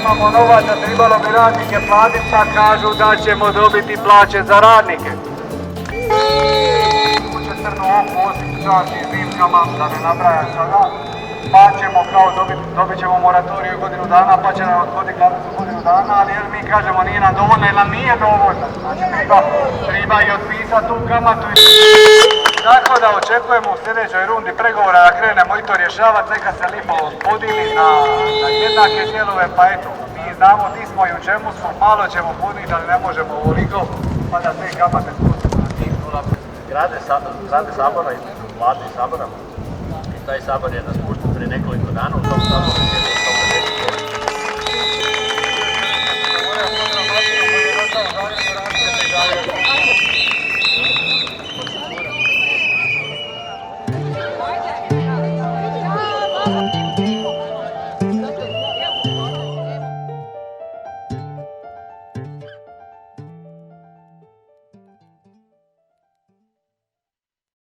nemamo novaca, trebalo bi radnike platiti, pa kažu da ćemo dobiti plaće za radnike. Kuće crno oko, osim časti zimkama, da ne nabrajam sada, pa ćemo kao dobit ćemo moratoriju godinu dana, pa će nam odgoditi glavnicu godinu dana, ali jer mi kažemo nije nam dovoljno, jer nam nije dovoljno. Znači treba i otpisati tu kamatu. Tako da očekujemo u sljedećoj rundi pregovora da krenemo i to rješavati, neka se lipo podili na jednake dijelove, pa eto, mi znamo di smo i u čemu smo, malo ćemo podniti, ali ne možemo ovoliko, pa da te kamate spustimo na tih 0. Zgrade sabora između vlade i sabora. I taj sabor je raspušten prije nekoliko dana, u tom saboru